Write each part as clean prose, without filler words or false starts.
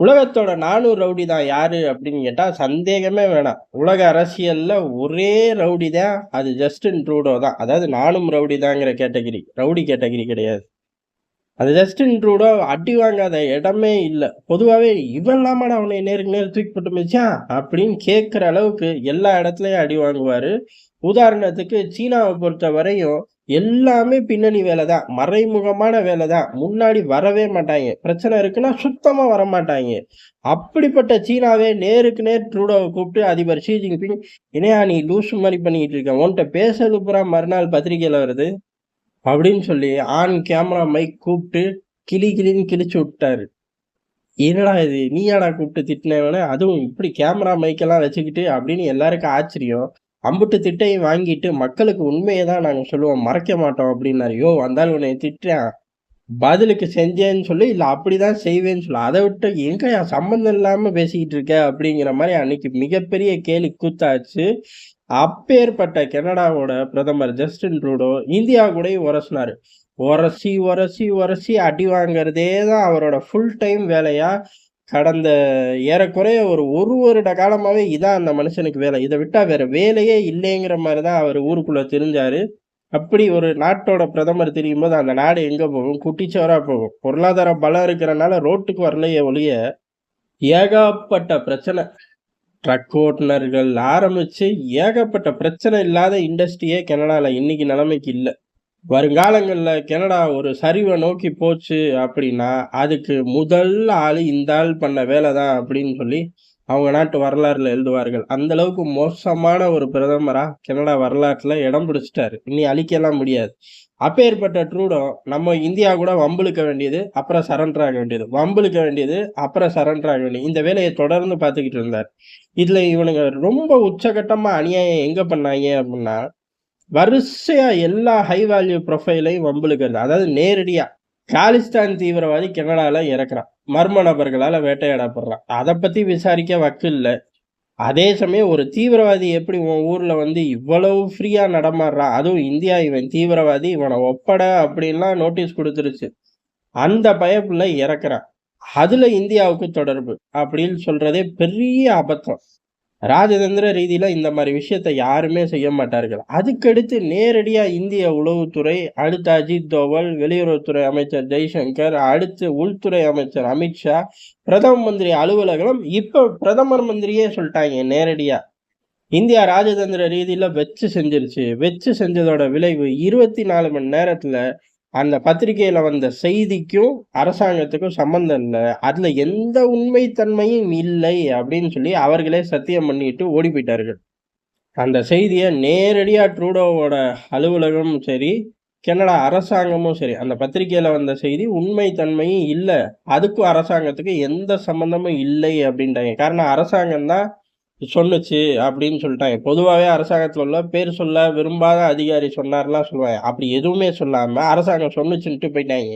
உலகத்தோட 400 ரவுடி தான் யாரு அப்படின்னு கேட்டா சந்தேகமே வேணாம். உலக அரசியல்ல ஒரே ரவுடி தான் அது ஜஸ்டின் ட்ரூடோ தான். அதாவது நானும் ரவுடி தாங்கிற கேட்டகரி. ரவுடி கேட்டகரி கிடையாது. அது ஜஸ்டின் ட்ரூடோ அடி வாங்காத இடமே இல்ல. பொதுவாவே இவன்லாமாடா அவனை நேருக்கு நேர் தூக்கி போட்டு மிதிச்சான் அப்படின்னு கேட்கிற அளவுக்கு எல்லா இடத்துலயும் அடி வாங்குவாரு. உதாரணத்துக்கு சீனாவை பொறுத்த வரையும் எல்லாமே பின்னணி வேலை தான். மறைமுகமான வேலை தான். முன்னாடி வரவே மாட்டாங்க. பிரச்சனை இருக்குன்னா சுத்தமா வரமாட்டாங்க. அப்படிப்பட்ட சீனாவே நேருக்கு நேர் ட்ரூடோவை கூப்பிட்டு அதிபர் ஷி ஜின்பிங், "என்னையா நீ லூசு மாதிரி பண்ணிக்கிட்டு இருக்க? உன்கிட்ட பேசுறது பூரா மறுநாள் பத்திரிகையில வருது" அப்படின்னு சொல்லி ஆன் கேமரா மைக் கூப்பிட்டு கிளின்னு கிழிச்சு விட்டாரு. என்னடா இது நீயாடா கூப்பிட்டு திட்டினவன, அதுவும் இப்படி கேமரா மைக்கெல்லாம் வச்சுக்கிட்டு அப்படின்னு எல்லாருக்கும் ஆச்சரியம். அம்புட்டு திட்டையும் வாங்கிட்டு மக்களுக்கு உண்மையை தான் நாங்க சொல்லுவோம், மறைக்க மாட்டோம் அப்படின்னாரு. யோ அந்த ஆள் உன்னை திட்டுறான், பதிலுக்கு செஞ்சேன்னு சொல்லு, இல்ல அப்படிதான் செய்வேன்னு சொல்லு, அதை விட்டு எங்கயா சம்பந்தம் இல்லாம பேசிக்கிட்டு இருக்க அப்படிங்கிற மாதிரி அன்னைக்கு மிகப்பெரிய கேலி கூத்தாச்சு. அப்பேற்பட்ட கனடாவோட பிரதமர் ஜஸ்டின் ட்ரூடோ இந்தியா கூட உரசினாரு. உரசி உரசி உரசி அடி வாங்குறதே தான் அவரோட ஃபுல் டைம் வேலையா கடந்த ஏறக்குறைய ஒரு வருட காலமாவே இதான் அந்த மனுஷனுக்கு வேலை. இதை விட்டா வேற வேலையே இல்லைங்கிற மாதிரி தான் அவர் ஊருக்குள்ள தெரிஞ்சாரு. அப்படி ஒரு நாட்டோட பிரதமர் தெரியும் போது அந்த நாடு எங்க போகும்? குட்டிச்சவரா போகும். பொருளாதார பலம் இருக்கிறனால ரோட்டுக்கு வரலையே ஒழிய ஏகப்பட்ட பிரச்சனை. ட்ரக் ஓட்டுநர்கள் ஆரம்பிச்சு ஏகப்பட்ட பிரச்சனை இல்லாத இண்டஸ்ட்ரியே கனடால இன்னைக்கு நிலைமைக்கு இல்ல. வருங்காலங்கள்ல கனடா ஒரு சரிவை நோக்கி போச்சு அப்படின்னா அதுக்கு முதல் ஆளு இந்த ஆள் பண்ண வேலை தான் அப்படின்னு சொல்லி அவங்க நாட்டு வரலாறுல எழுதுவார்கள். அந்த அளவுக்கு மோசமான ஒரு பிரதமரா கனடா வரலாற்றுல இடம் பிடிச்சிட்டாரு. இனி அழிக்கலாம் முடியாது. அப்பேற்பட்ட ட்ரூடோ நம்ம இந்தியா கூட வம்பிழுக்க வேண்டியது, அப்புறம் சரண்டர் ஆக வேண்டியது, வம்பிழுக்க வேண்டியது, அப்புறம் சரண்டர் ஆக வேண்டியது, இந்த வேலையை தொடர்ந்து பார்த்துக்கிட்டு இருந்தார். இதுல இவனுங்க ரொம்ப உச்சகட்டமா அநியாயம் எங்க பண்ணாங்க அப்படின்னா, வரிசையா எல்லா ஹை வேல்யூ ப்ரொஃபைலையும் வம்பிழுக்கிறது. அதாவது நேரடியா காலிஸ்தான் தீவிரவாதி கனடால இறக்குறான், மர்ம நபர்களால வேட்டையாடப்படுறான், அதை பத்தி விசாரிக்க வக்கு இல்ல. அதே சமயம் ஒரு தீவிரவாதி எப்படி உன் ஊர்ல வந்து இவ்வளவு ஃப்ரீயா நடமாடுறான், அதுவும் இந்தியா இவன் தீவிரவாதி இவனை ஒப்பட அப்படின்லாம் நோட்டீஸ் கொடுத்துருச்சு. அந்த பயப்புல இறக்குறான். அதுல இந்தியாவுக்கு தொடர்பு அப்படின்னு சொல்றதே பெரிய அபத்தம். ராஜதந்திர ரீதியில இந்த மாதிரி விஷயத்த யாருமே செய்ய மாட்டார்கள். அதுக்கடுத்து நேரடியா இந்திய உளவுத்துறை, அடுத்து அஜித் தோவல், வெளியுறவுத்துறை அமைச்சர் ஜெய்சங்கர், அடுத்து உள்துறை அமைச்சர் அமித்ஷா, பிரதம மந்திரி அலுவலகம், இப்ப பிரதமர் மந்திரியே சொல்லிட்டாங்க நேரடியா இந்தியா ராஜதந்திர ரீதியில வெச்சு செஞ்சிருச்சு. வெச்சு செஞ்சதோட விளைவு 24 மணி நேரத்துல அந்த பத்திரிகையில வந்த செய்திக்கும் அரசாங்கத்துக்கும் சம்பந்தம் இல்லை, அதுல எந்த உண்மைத்தன்மையும் இல்லை அப்படின்னு சொல்லி அவர்களே சத்தியம் பண்ணிட்டு ஓடி போயிட்டார்கள். அந்த செய்தியை நேரடியா ட்ரூடோவோட அலுவலகமும் சரி, கனடா அரசாங்கமும் சரி, அந்த பத்திரிகையில வந்த செய்தி உண்மைத்தன்மையும் இல்லை, அதுக்கும் அரசாங்கத்துக்கு எந்த சம்பந்தமும் இல்லை அப்படின்ட்டாங்க. காரணம் அரசாங்கம் தான் சொன்னுச்சு அப்படின்னு சொல்லிட்டாங்க. பொதுவாகவே அரசாங்கத்தில் உள்ள பேர் சொல்ல விரும்பாத அதிகாரி சொன்னார்லாம் சொல்லுவாங்க. அப்படி எதுவுமே சொல்லாம அரசாங்கம் சொன்னுச்சுன்ட்டு போயிட்டாங்க.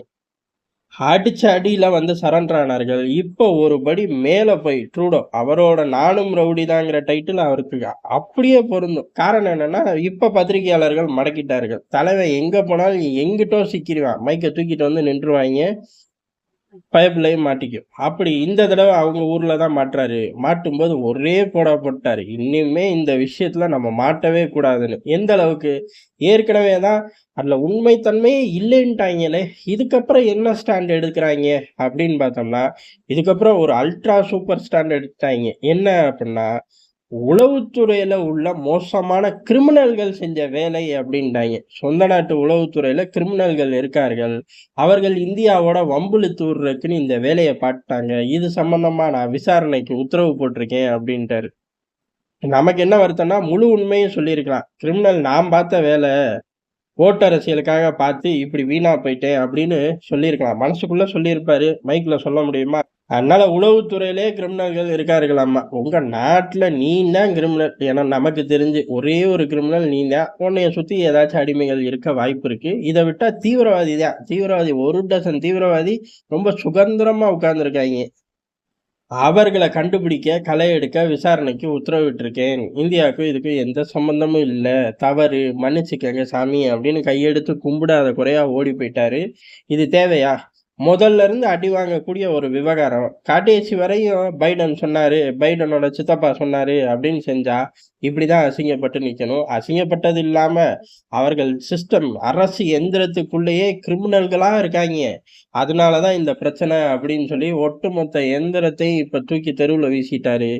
அடிச்ச அடியில வந்து சரண்டர் ஆனார்கள். இப்போ ஒரு படி மேல போய் ட்ரூடோ அவரோட நானும் ரவுடி தாங்கிற டைட்டில் அவருக்கு அப்படியே பொருந்தும். காரணம் என்னன்னா, இப்ப பத்திரிகையாளர்கள் மடக்கிட்டார்கள். தலைவன் எங்க போனாலும் எங்கிட்டோ சிக்கிடுவான், மைக்கை தூக்கிட்டு வந்து நின்றுவாங்க, பைப்லையும் மாட்டிக்கும். அப்படி இந்த தடவை அவங்க ஊர்ல தான் மாட்டுறாரு. மாட்டும்போது ஒரே போடா போட்டாரு, இனிமே இந்த விஷயத்துல நம்ம மாட்டவே கூடாதுன்னு. எந்த அளவுக்கு? ஏற்கனவே தான் அதுல உண்மைத்தன்மையே இல்லைன்ட்டாங்களே, இதுக்கப்புறம் என்ன ஸ்டாண்ட் எடுக்கிறாங்க அப்படின்னு பார்த்தோம்னா, இதுக்கப்புறம் ஒரு அல்ட்ரா சூப்பர் ஸ்டாண்ட் எடுத்தாங்க. என்ன அப்படின்னா, உளவுத்துறையில உள்ள மோசமான கிரிமினல்கள் செஞ்ச வேலை அப்படின்ட்டாங்க. சொந்த நாட்டு உளவுத்துறையில கிரிமினல்கள் இருக்கார்கள், அவர்கள் இந்தியாவோட வம்பிழுத்து விடுறதுக்குன்னு இந்த வேலையை பார்த்துட்டாங்க, இது சம்பந்தமா நான் விசாரணைக்கு உத்தரவு போட்டிருக்கேன் அப்படின்ட்டாரு. நமக்கு என்ன வருத்தம்னா, முழு உண்மையும் சொல்லியிருக்கலாம். கிரிமினல் நான் பார்த்த வேலை, ஓட்டு அரசியலுக்காக பார்த்து இப்படி வீணா போயிட்டேன் அப்படின்னு சொல்லியிருக்கலாம். மனசுக்குள்ள சொல்லியிருப்பாரு, மைக்ல சொல்ல முடியுமா? அதனால உளவுத்துறையிலே கிரிமினல்கள் இருக்கார்களாமா. உங்க நாட்டுல நீ தான் கிரிமினல், ஏன்னா நமக்கு தெரிஞ்சு ஒரே ஒரு கிரிமினல் நீ தான். உன்னைய சுத்தி ஏதாச்சும் அடிமைகள் இருக்க வாய்ப்பு இருக்கு. இதை விட்டா தீவிரவாதி தான். தீவிரவாதி 1 டசன் தீவிரவாதி ரொம்ப சுதந்திரமா உட்கார்ந்துருக்காங்க. அவர்களை கண்டுபிடிக்க, களை எடுக்க விசாரணைக்கு உத்தரவிட்டிருக்கேன். இந்தியாவுக்கும் இதுக்கும் எந்த சம்பந்தமும் இல்லை, தவறு, மன்னிச்சுக்கங்க சாமி அப்படின்னு கையெடுத்து கும்பிடாத குறையா ஓடி போயிட்டாரு. இது தேவையா? முதல்ல இருந்து அடி வாங்கக்கூடிய ஒரு விவகாரம். கடைசி வரையும் பைடன் சொன்னாரு, பைடனோட சித்தப்பா சொன்னாரு அப்படின்னு செஞ்சா, இப்படிதான் அசிங்கப்பட்டு நிக்கணும். அசிங்கப்பட்டது இல்லாம, அவர்கள் சிஸ்டம் அரசு எந்திரத்துக்குள்ளேயே கிரிமினல்களா இருக்காய்ங்க. அதனால தான் இந்த பிரச்சனை அப்படின்னு சொல்லி ஒட்டுமொத்த எந்திரத்தையும் இப்ப தூக்கி தெருவுல வீசிட்டாரு.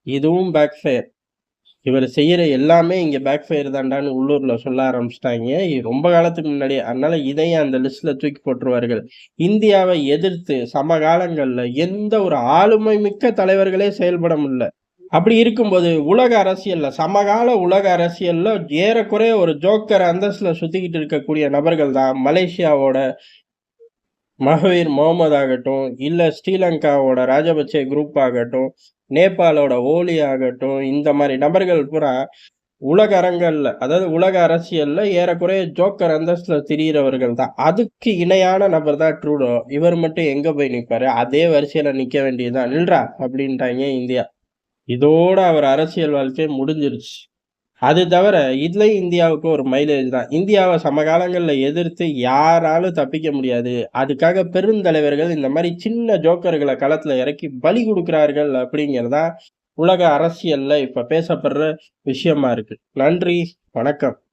இதுவும் பேக் ஃபயர். இவரு செய்யற எல்லாமே இங்க பேக் ஃபயர் தான்டான்னு உள்ளூர்ல சொல்ல ஆரம்பிச்சுட்டாய்ங்க. இது ரொம்ப காலத்துக்கு முன்னாடியே. அதனால இதையும் அந்த லிஸ்ட்ல தூக்கி போட்டுருவார்கள். இந்தியாவை எதிர்த்து சமகாலங்கள்ல எந்த ஒரு ஆளுமை மிக்க தலைவர்களே செயல்பட முடியல. அப்படி இருக்கும்போது உலக அரசியல்ல சமகால உலக அரசியல்ல ஏறக்குறைய ஒரு ஜோக்கர் அந்தஸ்துல சுத்திக்கிட்டு இருக்கக்கூடிய நபர்கள் தான் மலேசியாவோட மஹவீர் முகமது ஆகட்டும், இல்ல ஸ்ரீலங்காவோட ராஜபக்சே குரூப் ஆகட்டும், நேபாளோட ஓலி ஆகட்டும், இந்த மாரி நபர்கள் பூரா உலக அரங்கல்ல, அதாவது உலக அரசியல்ல ஏறக்குறைய ஜோக்கர் அந்தஸ்துல திரியிறவர்கள் தான். அதுக்கு இணையான நபர் தான் ட்ரூடோ. இவர் மட்டும் எங்க போய் நிப்பாரு? அதே வரிசையில நிக்க வேண்டியது தான். "நில்றா" அப்படின்ட்டாய்ங்க இந்தியா. இதோட அவர் அரசியல் வாழ்க்கை முடிஞ்சிருச்சு. அது தவிர இதுலயும் இந்தியாவுக்கு ஒரு மைலேஜ் தான். இந்தியாவ சமகாலங்கள்ல எதிர்த்து யாராலும் தப்பிக்க முடியாது. அதுக்காக பெருந்தலைவர்கள் இந்த மாரி சின்ன ஜோக்கர்கள களத்துல இறக்கி பலி குடுக்கிறார்கள் அப்படிங்கிறது தான் உலக அரசியல்ல இப்ப பேசப்படுற விஷயமா இருக்கு. நன்றி, வணக்கம்.